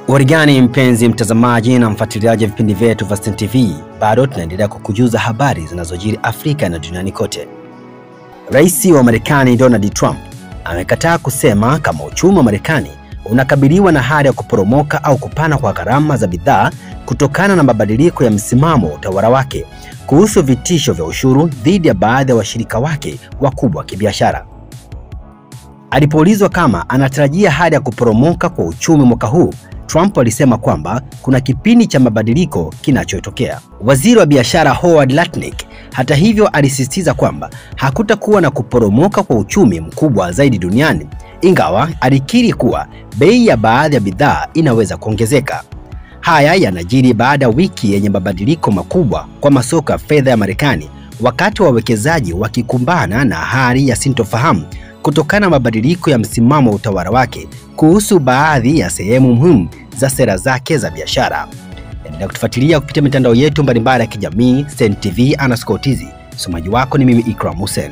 Warigani mpenzi mtazamaji na mfuatiliaji wa vipindi vyetu vya Stein TV, bado tunaendelea kukujuza habari zinazojiri Afrika na duniani kote. Rais wa Marekani Donald Trump amekataa kusema kama uchumi wa Marekani unakabiliwa na hali ya kuporomoka au kupanda kwa gharama za bidhaa kutokana na mabadiliko ya msimamo wa utawala wake kuhusu vitisho vya ushuru dhidi ya baadhi ya washirika wake wakubwa wa kibiashara. Alipoulizwa kama anatarajia hali ya kuporomoka kwa uchumi mwaka huu, Trump alisema kwamba kuna kipindi cha mabadiliko kinachotokea. Waziri wa biashara Howard Lutnick hata hivyo alisisitiza kwamba hakutakuwa na kuporomoka kwa uchumi mkubwa zaidi duniani, ingawa alikiri kuwa bei ya baadhi ya bidhaa inaweza kuongezeka. Haya yanajiri baada ya wiki yenye mabadiliko makubwa kwa masoko ya fedha ya Marekani, wakati wawekezaji wakikumbana na hali ya sintofahamu kutokana na mabadiliko ya msimamo wa utawala wake kuhusu baadhi ya sehemu muhimu za sera zake za biashara. Endelea kutufuatilia kupitia mitandao yetu mbalimbali ya kijamii, Stein TV_TZ. Msomaji wako ni mimi Ikram Hussein.